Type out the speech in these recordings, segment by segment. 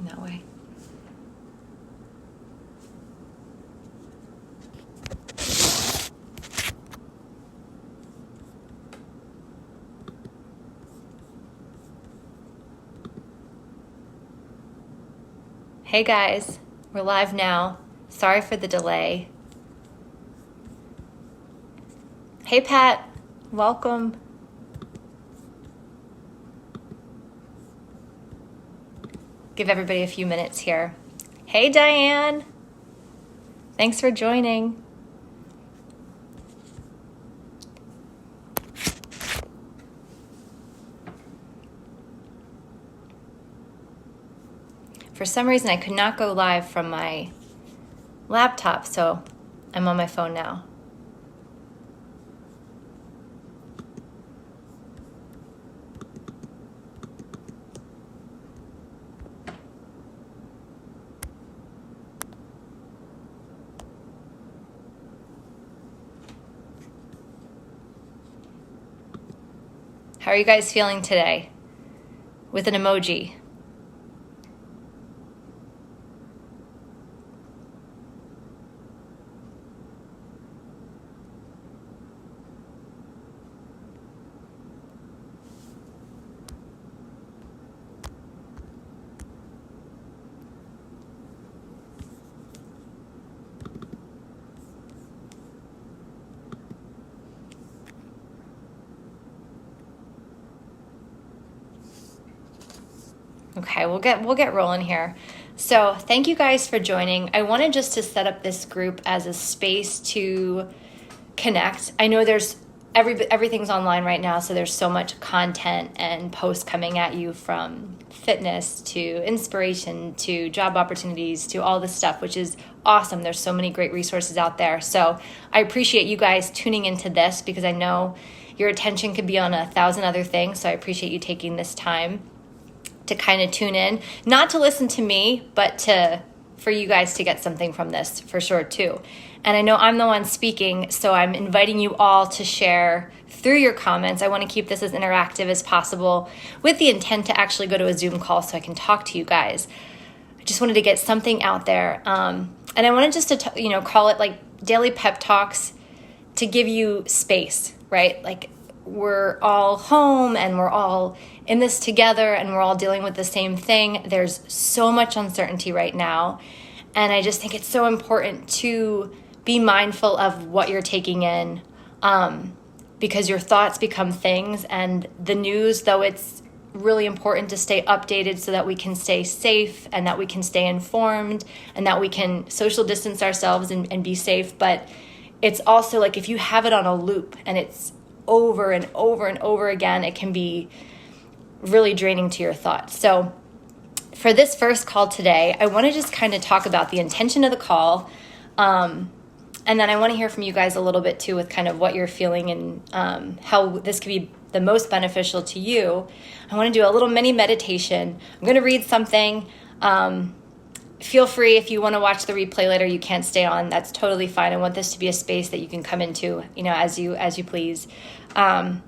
going that way. Hey guys, we're live now. Sorry for the delay. Hey Pat, welcome. Give everybody a few minutes here. Hey Diane, thanks for joining. For some reason, I could not go live from my laptop, so I'm on my phone now. How are you guys feeling today? With an emoji. Okay, we'll get rolling here. So thank you guys for joining. I wanted just to set up this group as a space to connect. I know there's everything's online right now, so there's so much content and posts coming at you, from fitness to inspiration to job opportunities to all this stuff, which is awesome. There's so many great resources out there. So I appreciate you guys tuning into this, because I know your attention could be on 1,000 other things. So I appreciate you taking this time to kind of tune in, not to listen to me, but for you guys to get something from this for sure too. And I know I'm the one speaking, so I'm inviting you all to share through your comments. I want to keep this as interactive as possible, with the intent to actually go to a Zoom call so I can talk to you guys. I just wanted to get something out there. And I wanted just to, call it like daily pep talks, to give you space, right? Like, we're all home and we're all in this together and we're all dealing with the same thing. There's so much uncertainty right now. And I just think it's so important to be mindful of what you're taking in, because your thoughts become things. And the news, though it's really important to stay updated so that we can stay safe and that we can stay informed and that we can social distance ourselves and be safe. But it's also like, if you have it on a loop and it's over and over and over again, it can be really draining to your thoughts. So for this first call today, I want to just kind of talk about the intention of the call. And then I want to hear from you guys a little bit too, with kind of what you're feeling and how this could be the most beneficial to you. I want to do a little mini meditation. I'm going to read something. Feel free, if you want to watch the replay later, you can't stay on. That's totally fine. I want this to be a space that you can come into, as you please. And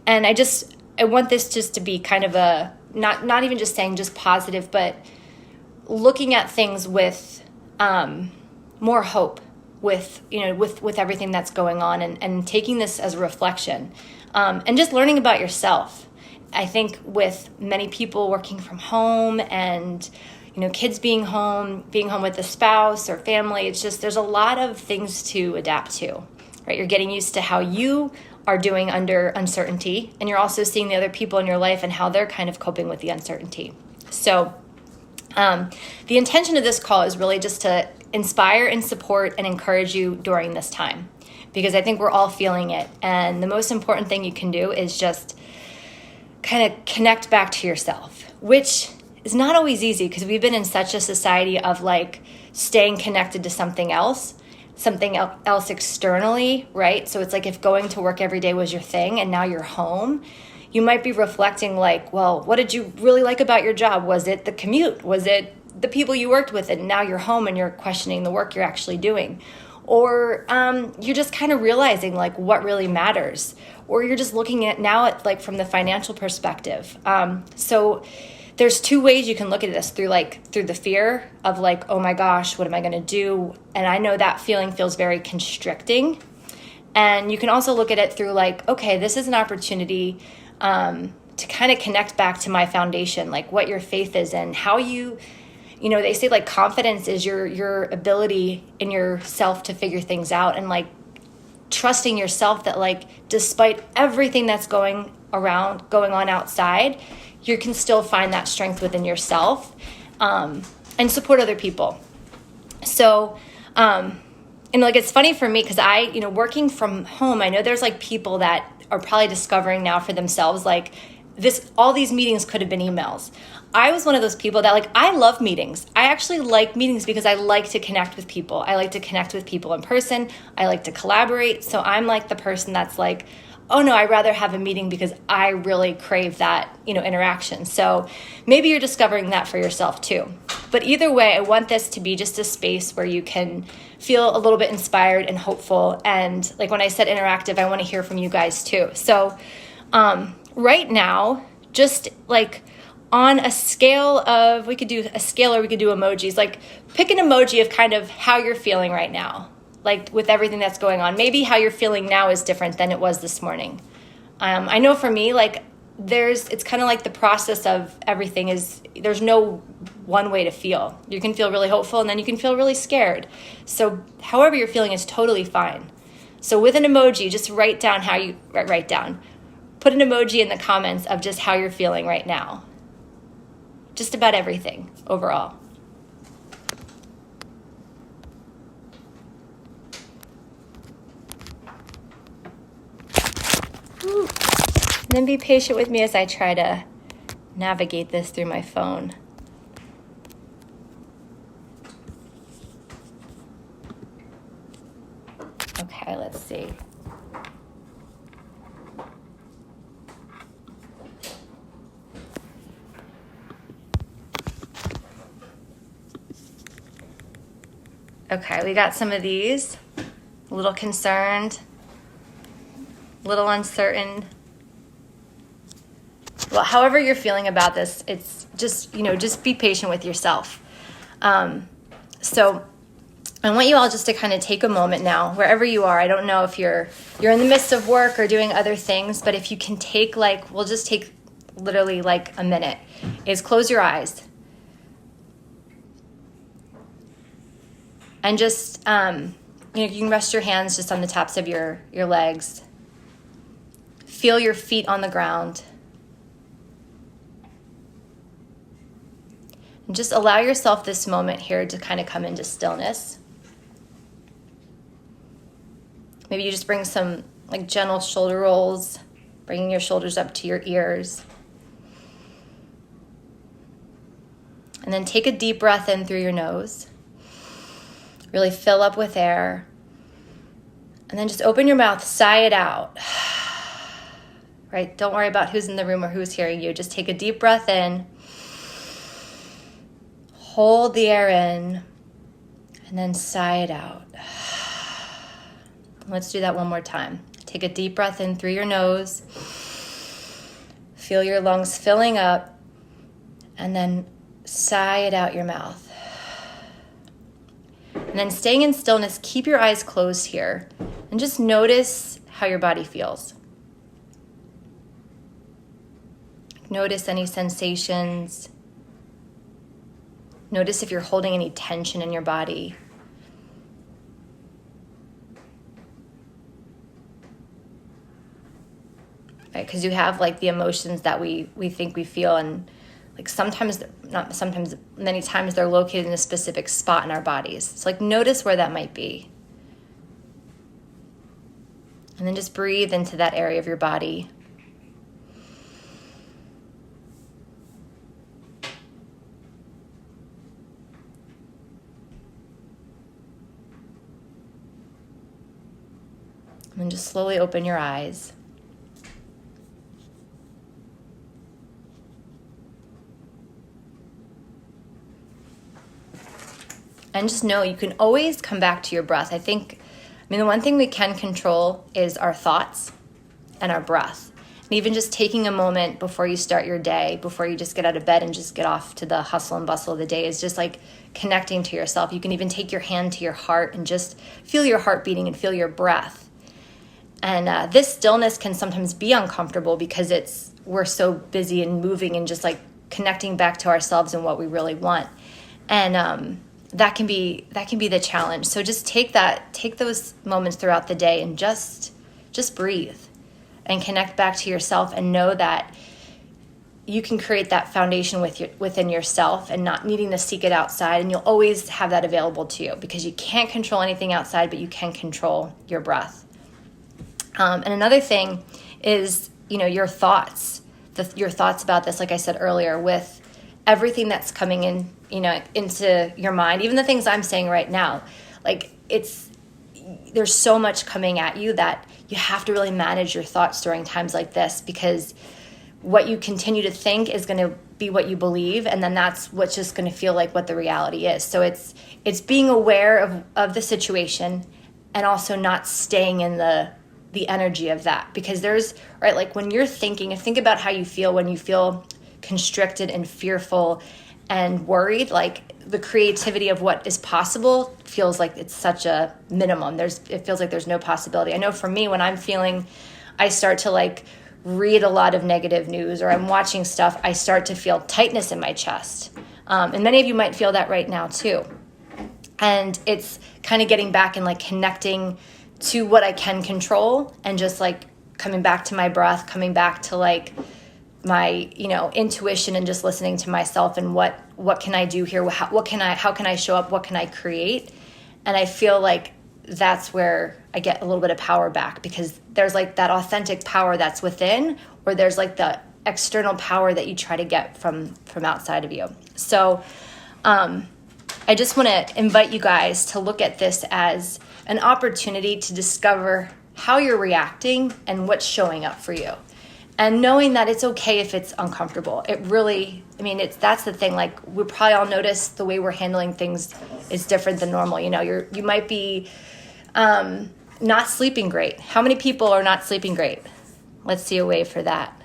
I want this just to be kind of a, not even just saying just positive, but looking at things with more hope, with everything that's going on, and taking this as a reflection, and just learning about yourself. I think with many people working from home and kids being home with a spouse or family, it's just, there's a lot of things to adapt to, right? You're getting used to how you are doing under uncertainty, and you're also seeing the other people in your life and how they're kind of coping with the uncertainty. So the intention of this call is really just to inspire and support and encourage you during this time, because I think we're all feeling it. And the most important thing you can do is just kind of connect back to yourself, which is not always easy, because we've been in such a society of like staying connected to something else externally, right? So it's like, if going to work every day was your thing and now you're home, you might be reflecting like, well, what did you really like about your job? Was it the commute? Was it the people you worked with? And now you're home and you're questioning the work you're actually doing. Or you're just kind of realizing like what really matters. Or you're just looking at now at like from the financial perspective. So there's two ways you can look at this, through the fear of like, oh my gosh, what am I going to do? And I know that feeling feels very constricting. And you can also look at it through like, okay, this is an opportunity to kind of connect back to my foundation, like what your faith is and how they say like confidence is your ability in yourself to figure things out, and like trusting yourself that like despite everything that's going on outside, you can still find that strength within yourself, and support other people. So, and like, it's funny for me because working from home, I know there's like people that are probably discovering now for themselves, like all these meetings could have been emails. I was one of those people that like, I love meetings. I actually like meetings because I like to connect with people. I like to connect with people in person. I like to collaborate. So I'm like the person that's like, oh no, I'd rather have a meeting because I really crave that, interaction. So maybe you're discovering that for yourself too. But either way, I want this to be just a space where you can feel a little bit inspired and hopeful. And like when I said interactive, I want to hear from you guys too. So right now, just like on a scale of, we could do a scale or we could do emojis, like pick an emoji of kind of how you're feeling right now. Like with everything that's going on, maybe how you're feeling now is different than it was this morning. I know for me, like it's kind of like the process of everything there's no one way to feel. You can feel really hopeful and then you can feel really scared. So however you're feeling is totally fine. So with an emoji, just write down put an emoji in the comments of just how you're feeling right now. Just about everything overall. And then be patient with me as I try to navigate this through my phone. Okay, let's see. Okay, we got some of these. A little concerned, a little uncertain. Well, however you're feeling about this, it's just be patient with yourself. So I want you all just to kind of take a moment now, wherever you are. I don't know if you're in the midst of work or doing other things, but if you can take we'll just take literally like a minute, is close your eyes. And just, you can rest your hands just on the tops of your legs. Feel your feet on the ground. And just allow yourself this moment here to kind of come into stillness. Maybe you just bring some like gentle shoulder rolls, bringing your shoulders up to your ears. And then take a deep breath in through your nose. Really fill up with air. And then just open your mouth, sigh it out. Right? Don't worry about who's in the room or who's hearing you. Just take a deep breath in. Hold the air in. And then sigh it out. Let's do that one more time. Take a deep breath in through your nose. Feel your lungs filling up. And then sigh it out your mouth. And then staying in stillness, keep your eyes closed here and just notice how your body feels. Notice any sensations. Notice if you're holding any tension in your body. Right? Because you have like the emotions that we think we feel, and like many times they're located in a specific spot in our bodies. So like notice where that might be. And then just breathe into that area of your body. And then just slowly open your eyes. And just know you can always come back to your breath. The one thing we can control is our thoughts and our breath. And even just taking a moment before you start your day, before you just get out of bed and just get off to the hustle and bustle of the day, is just like connecting to yourself. You can even take your hand to your heart and just feel your heart beating and feel your breath. And this stillness can sometimes be uncomfortable because we're so busy and moving and just like connecting back to ourselves and what we really want. And that can be the challenge. So just take those moments throughout the day and just breathe and connect back to yourself, and know that you can create that foundation within yourself and not needing to seek it outside. And you'll always have that available to you, because you can't control anything outside, but you can control your breath. And another thing is, your thoughts, your thoughts about this, like I said earlier, with everything that's coming in, into your mind, even the things I'm saying right now, like there's so much coming at you that you have to really manage your thoughts during times like this, because what you continue to think is going to be what you believe, and then that's what's just going to feel like what the reality is. So it's being aware of the situation, and also not staying in the energy of that, because like when you're thinking, think about how you feel when you feel constricted and fearful and worried. Like the creativity of what is possible feels like it's such a minimum. It feels like there's no possibility. I know for me, when I'm feeling, I start to like read a lot of negative news, or I'm watching stuff, I start to feel tightness in my chest. And many of you might feel that right now too. And it's kind of getting back and like connecting to what I can control, and just like coming back to my breath, coming back to like my, intuition, and just listening to myself, and what can I do here? How can I show up? What can I create? And I feel like that's where I get a little bit of power back, because there's like that authentic power that's within, or there's like the external power that you try to get from outside of you. So I just want to invite you guys to look at this as an opportunity to discover how you're reacting and what's showing up for you. And knowing that it's okay if it's uncomfortable. That's the thing. Like, we probably all notice the way we're handling things is different than normal. You might be not sleeping great. How many people are not sleeping great? Let's see a wave for that.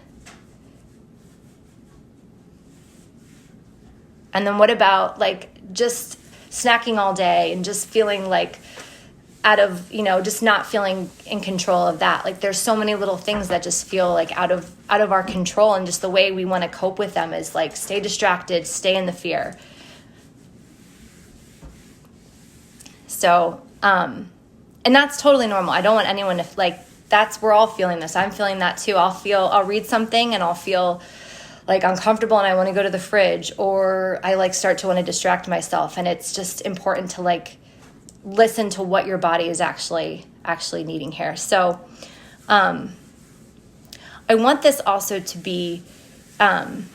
And then what about like just snacking all day and just feeling like out of, just not feeling in control of that. Like there's so many little things that just feel like out of our control, and just the way we want to cope with them is like stay distracted, stay in the fear. So, and that's totally normal. I don't want anyone to we're all feeling this. I'm feeling that too. I'll read something and I'll feel like uncomfortable and I want to go to the fridge, or I like start to want to distract myself. And it's just important to like listen to what your body is actually needing here. So I want this also to be an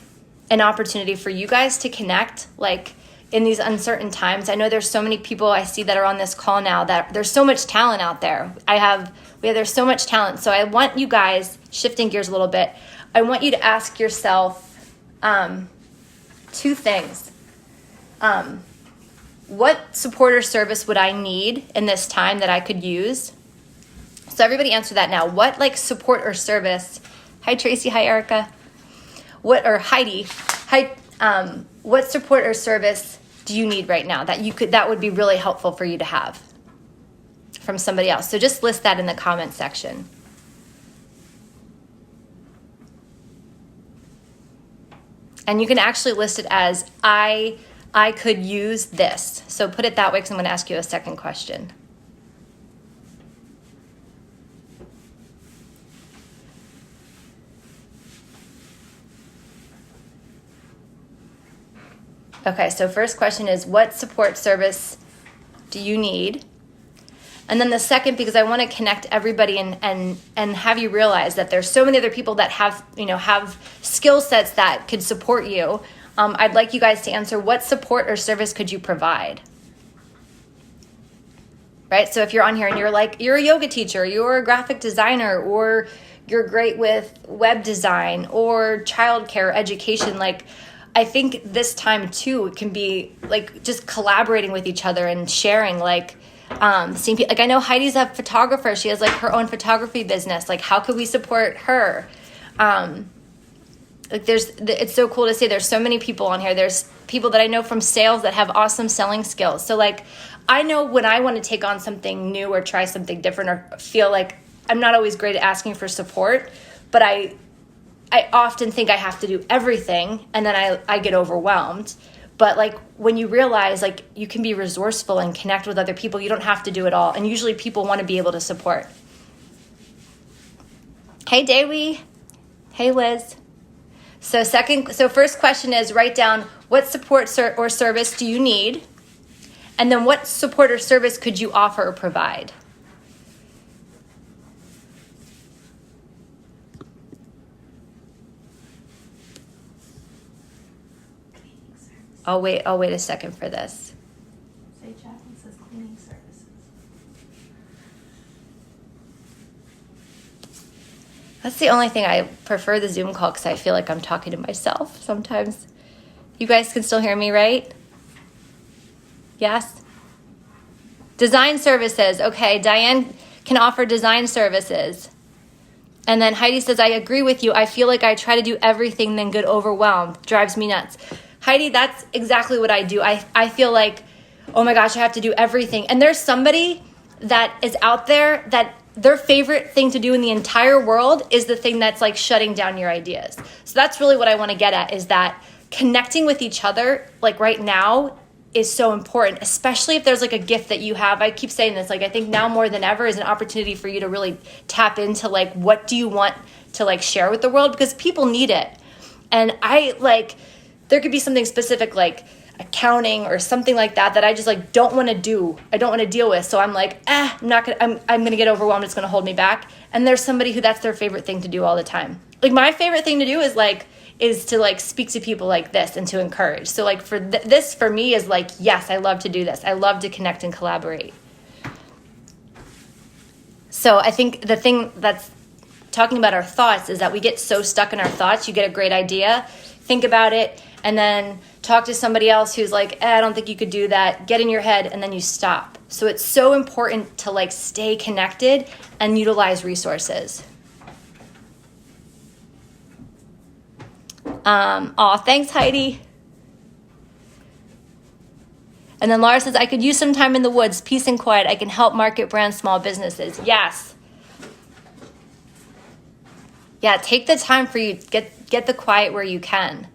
opportunity for you guys to connect, like in these uncertain times. I know there's so many people I see that are on this call now, that there's so much talent out there. There's so much talent. So I want you guys, shifting gears a little bit, I want you to ask yourself two things. What support or service would I need in this time that I could use? So everybody answer that now. What like support or service? Hi, Tracy. Hi, Erica. Heidi. Hi. What support or service do you need right now that would be really helpful for you to have from somebody else? So just list that in the comment section. And you can actually list it as I could use this. So put it that way, because I'm going to ask you a second question. Okay, so first question is, what support service do you need? And then the second, because I want to connect everybody and have you realize that there's so many other people that have skill sets that could support you. I'd like you guys to answer, what support or service could you provide? Right? So if you're on here and you're a yoga teacher, you're a graphic designer, or you're great with web design or childcare education, like I think this time too, it can be like just collaborating with each other and sharing, like seeing people. Like I know Heidi's a photographer. She has like her own photography business. Like how could we support her? Like it's so cool to see there's so many people on here. There's people that I know from sales that have awesome selling skills. So like, I know when I want to take on something new or try something different or feel like I'm not always great at asking for support, but I often think I have to do everything and then I get overwhelmed. But like when you realize like you can be resourceful and connect with other people, you don't have to do it all. And usually people want to be able to support. Hey, Dewi. Hey, Liz. So first question is write down what support or service do you need? And then what support or service could you offer or provide? I'll wait a second for this. Say Jacqueline says cleaning services. That's the only thing I prefer the Zoom call because I feel like I'm talking to myself sometimes. You guys can still hear me, right? Yes? Design services. Okay, Diane can offer design services. And then Heidi says, I agree with you. I feel like I try to do everything, then get overwhelmed. Drives me nuts. Heidi, that's exactly what I do. I feel like, oh my gosh, I have to do everything. And there's somebody that is out there that their favorite thing to do in the entire world is the thing that's like shutting down your ideas. So that's really what I want to get at, is that connecting with each other, like right now, is so important, especially if there's like a gift that you have. I keep saying this, like I think now more than ever is an opportunity for you to really tap into like, what do you want to like share with the world? Because people need it. And there could be something specific like accounting or something like that I just like don't want to do. I don't want to deal with. So I'm like, I'm going to get overwhelmed. It's going to hold me back. And there's somebody who that's their favorite thing to do all the time. Like my favorite thing to do is to like speak to people like this and to encourage. So like for this for me is like, yes, I love to do this. I love to connect and collaborate. So I think the thing that's talking about our thoughts is that we get so stuck in our thoughts. You get a great idea, think about it, and then talk to somebody else who's like, I don't think you could do that. Get in your head, and then you stop. So it's so important to like stay connected and utilize resources. Thanks, Heidi. And then Laura says, I could use some time in the woods, peace and quiet. I can help market brand small businesses. Yes. Yeah, take the time for you. Get the quiet where you can.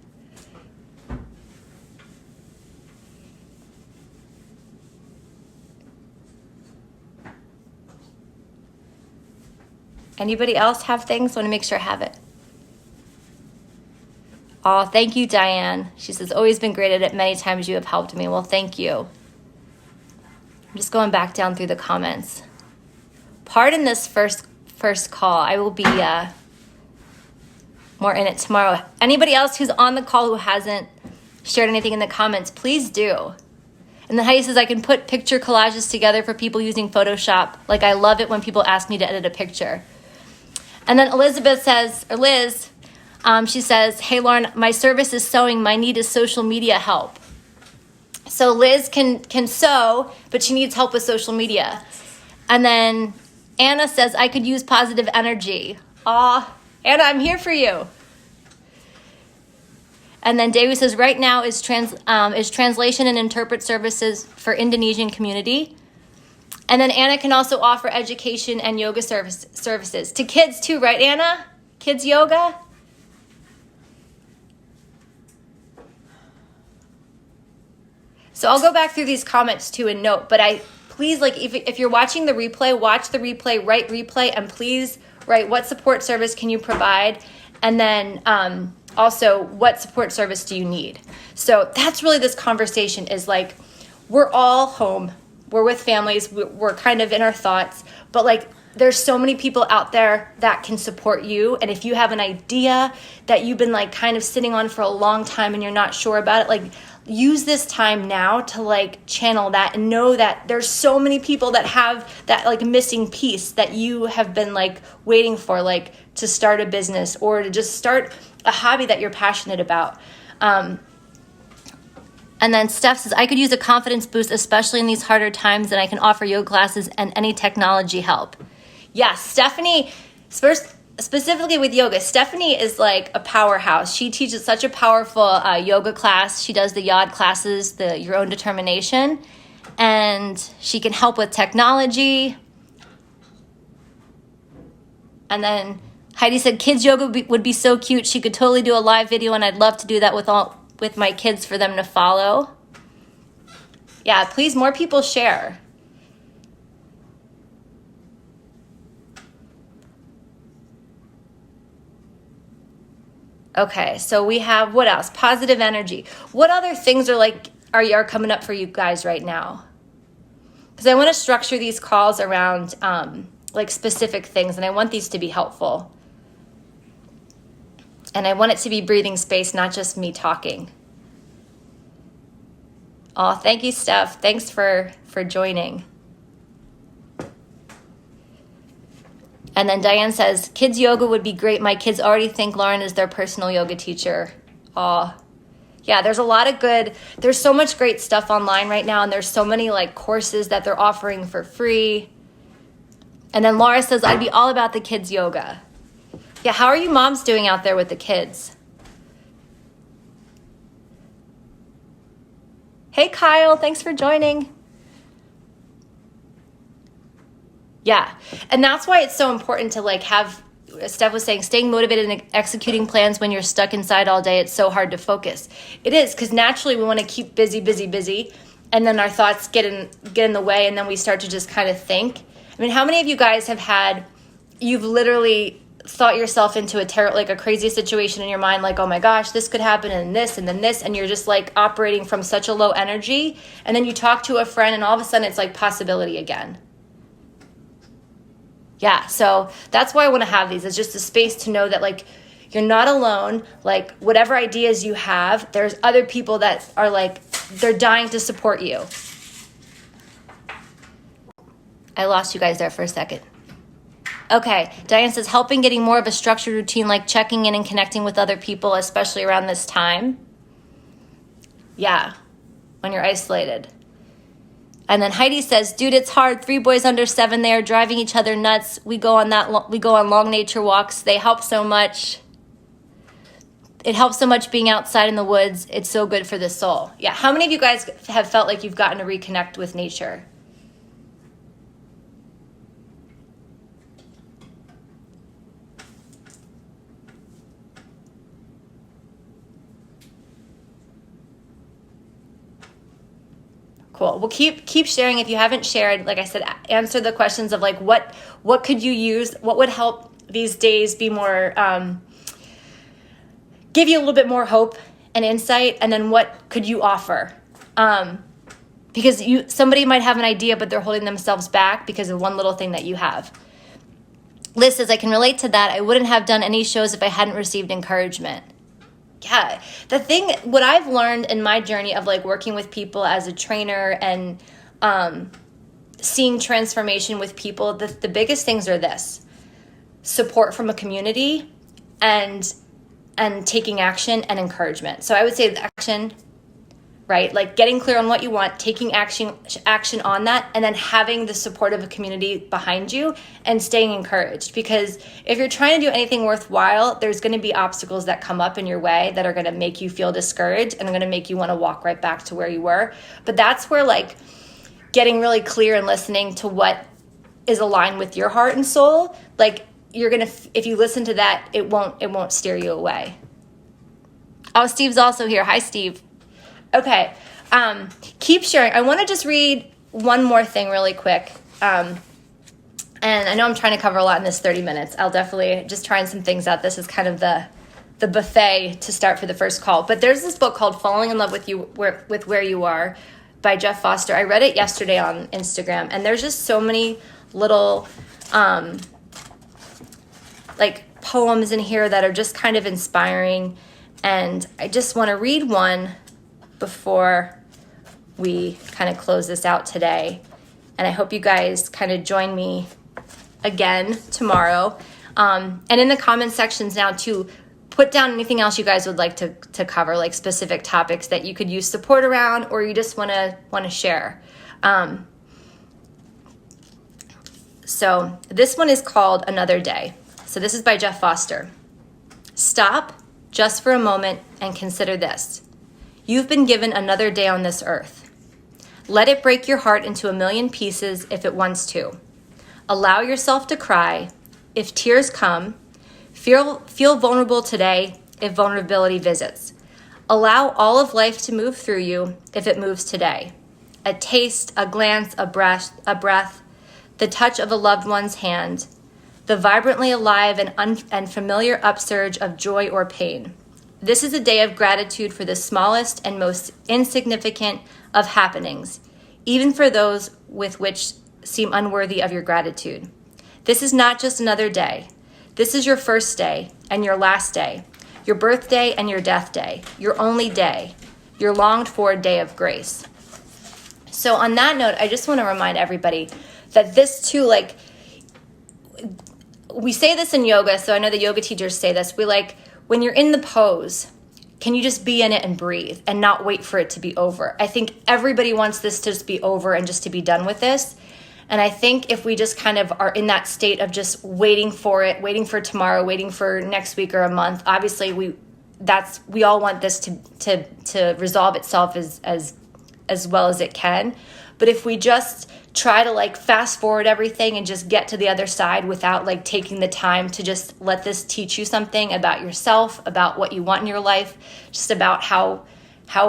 Anybody else have things? I want to make sure I have it. Oh, thank you, Diane. She says, always been great at it. Many times you have helped me. Well, thank you. I'm just going back down through the comments. Pardon this first call. I will be more in it tomorrow. Anybody else who's on the call who hasn't shared anything in the comments, please do. And then Heidi says, I can put picture collages together for people using Photoshop. Like, I love it when people ask me to edit a picture. And then Elizabeth says, or Liz, she says, hey, Lauren, my service is sewing. My need is social media help. So Liz can sew, but she needs help with social media. And then Anna says, I could use positive energy. Aw, Anna, I'm here for you. And then Dewi says, right now is translation and interpret services for Indonesian community. And then Anna can also offer education and yoga services to kids too, right, Anna? Kids yoga? So I'll go back through these comments too and note, but please, like, if you're watching the replay, watch the replay, write replay, and please write what support service can you provide, and then also what support service do you need. So that's really this conversation is like, we're all home, we're with families, we're kind of in our thoughts, but like there's so many people out there that can support you. And if you have an idea that you've been like kind of sitting on for a long time and you're not sure about it, like use this time now to like channel that and know that there's so many people that have that like missing piece that you have been like waiting for, like to start a business or to just start a hobby that you're passionate about. And then Steph says, I could use a confidence boost, especially in these harder times, and I can offer yoga classes and any technology help. Yes, Stephanie, specifically with yoga, Stephanie is like a powerhouse. She teaches such a powerful yoga class. She does the YOD classes, the Your Own Determination, and she can help with technology. And then Heidi said, kids yoga would be so cute. She could totally do a live video, and I'd love to do that with my kids for them to follow. Yeah, please, more people share. Okay, so we have, what else? Positive energy. What other things are coming up for you guys right now? Because I want to structure these calls around like specific things, and I want these to be helpful. And I want it to be breathing space, not just me talking. Oh, thank you, Steph. Thanks for joining. And then Diane says, kids yoga would be great. My kids already think Lauren is their personal yoga teacher. Oh, yeah, there's so much great stuff online right now. And there's so many like courses that they're offering for free. And then Laura says, I'd be all about the kids yoga. Yeah, how are you moms doing out there with the kids? Hey, Kyle, thanks for joining. Yeah, and that's why it's so important to like have, as Steph was saying, staying motivated and executing plans when you're stuck inside all day. It's so hard to focus. It is, because naturally we want to keep busy, and then our thoughts get in the way, and then we start to just kind of think. I mean, how many of you guys you've literally thought yourself into a crazy situation in your mind, like, oh my gosh, this could happen, and this, and then this, and you're just like operating from such a low energy, and then you talk to a friend, and all of a sudden it's like possibility again. Yeah, so that's why I want to have these. It's just a space to know that like you're not alone. Like whatever ideas you have, there's other people that are like, they're dying to support you. I lost you guys there for a second. Okay, Diane says, helping getting more of a structured routine, like checking in and connecting with other people, especially around this time. Yeah, when you're isolated. And then Heidi says, dude, it's hard. 3 boys under 7, they are driving each other nuts. We go on long nature walks. They help so much. It helps so much being outside in the woods. It's so good for the soul. Yeah, how many of you guys have felt like you've gotten to reconnect with nature? Cool. Well, keep sharing. If you haven't shared, like I said, answer the questions of like what could you use? What would help these days be more, give you a little bit more hope and insight, and then what could you offer? Because somebody might have an idea, but they're holding themselves back because of one little thing that you have. Liz says, I can relate to that. I wouldn't have done any shows if I hadn't received encouragement. Yeah, what I've learned in my journey of like working with people as a trainer and seeing transformation with people, the biggest things are this: support from a community and taking action and encouragement. So I would say the action, right? Like getting clear on what you want, taking action on that, and then having the support of a community behind you and staying encouraged. Because if you're trying to do anything worthwhile, there's going to be obstacles that come up in your way that are going to make you feel discouraged and are going to make you want to walk right back to where you were. But that's where like getting really clear and listening to what is aligned with your heart and soul, like if you listen to that, it won't steer you away. Oh, Steve's also here. Hi, Steve. Okay, keep sharing. I want to just read one more thing really quick. And I know I'm trying to cover a lot in this 30 minutes. I'll definitely just trying some things out. This is kind of the buffet to start for the first call. But there's this book called Falling in Love with Where You Are by Jeff Foster. I read it yesterday on Instagram, and there's just so many little like poems in here that are just kind of inspiring. And I just want to read one before we kind of close this out today. And I hope you guys kind of join me again tomorrow. And in the comment sections now too, put down anything else you guys would like to cover, like specific topics that you could use support around, or you just want to share. So this one is called Another Day. So this is by Jeff Foster. Stop just for a moment and consider this. You've been given another day on this earth. Let it break your heart into a million pieces if it wants to. Allow yourself to cry if tears come. Feel vulnerable today if vulnerability visits. Allow all of life to move through you if it moves today. A taste, a glance, a breath, the touch of a loved one's hand, the vibrantly alive and familiar upsurge of joy or pain. This is a day of gratitude for the smallest and most insignificant of happenings, even for those with which seem unworthy of your gratitude. This is not just another day. This is your first day and your last day, your birthday and your death day, your only day, your longed for day of grace. So on that note, I just want to remind everybody that this too, like, we say this in yoga, so I know the yoga teachers say this. We like, when you're in the pose, can you just be in it and breathe and not wait for it to be over? I think everybody wants this to just be over and just to be done with this. And I think if we just kind of are in that state of just waiting for it, waiting for tomorrow, waiting for next week or a month, obviously we all want this to resolve itself as well as it can. But if we just try to like fast forward everything and just get to the other side without like taking the time to just let this teach you something about yourself, about what you want in your life, just about how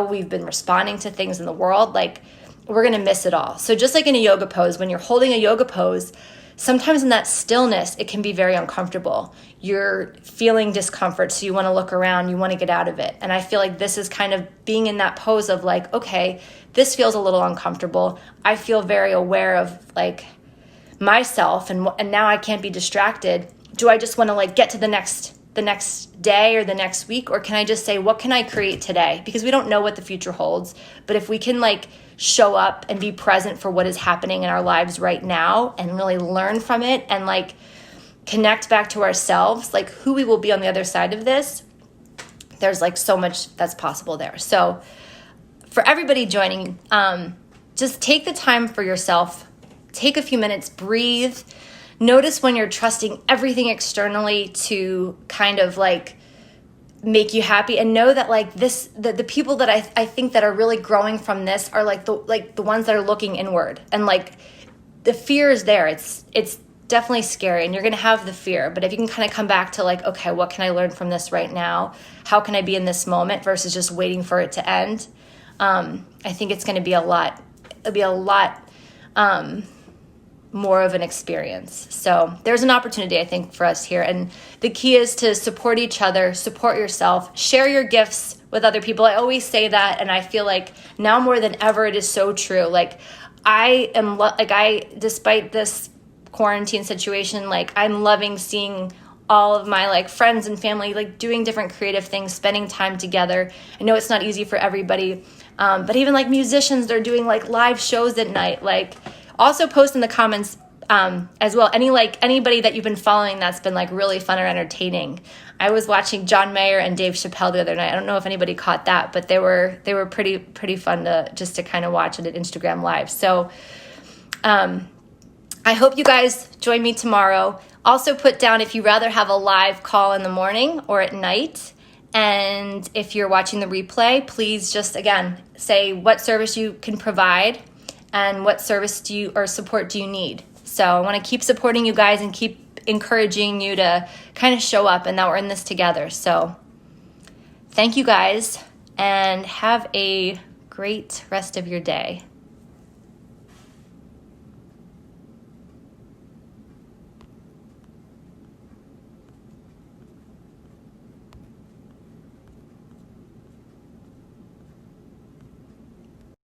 we've been responding to things in the world, like we're going to miss it all. So just like in a yoga pose, when you're holding a yoga pose, sometimes in that stillness, it can be very uncomfortable. You're feeling discomfort, so you want to look around, you want to get out of it. And I feel like this is kind of being in that pose of like, okay, this feels a little uncomfortable. I feel very aware of like myself, and now I can't be distracted. Do I just want to like get to the next day or the next week, or can I just say, what can I create today? Because we don't know what the future holds, but if we can like show up and be present for what is happening in our lives right now and really learn from it and like connect back to ourselves, like who we will be on the other side of this, there's like so much that's possible there. So for everybody joining, just take the time for yourself, take a few minutes, breathe, notice when you're trusting everything externally to kind of like make you happy, and know that like this, the people that I think that are really growing from this are like the ones that are looking inward, and like the fear is there. It's definitely scary, and you're going to have the fear, but if you can kind of come back to like, okay, what can I learn from this right now? How can I be in this moment versus just waiting for it to end? I think it's going to be a lot more of an experience. So there's an opportunity, I think, for us here. And the key is to support each other, support yourself, share your gifts with other people. I always say that, and I feel like now more than ever, it is so true. Like despite this quarantine situation, like I'm loving seeing all of my like friends and family like doing different creative things, spending time together. I know it's not easy for everybody, but even like musicians, they're doing like live shows at night. Like also post in the comments as well anybody that you've been following that's been like really fun or entertaining. I was watching John Mayer and Dave Chappelle the other night. I don't know if anybody caught that, but they were pretty fun to kind of watch it at Instagram Live. So I hope you guys join me tomorrow. Also put down if you rather have a live call in the morning or at night. And if you're watching the replay, please just, again, say what service you can provide and what service or support do you need. So I want to keep supporting you guys and keep encouraging you to kind of show up, and that we're in this together. So thank you guys, and have a great rest of your day.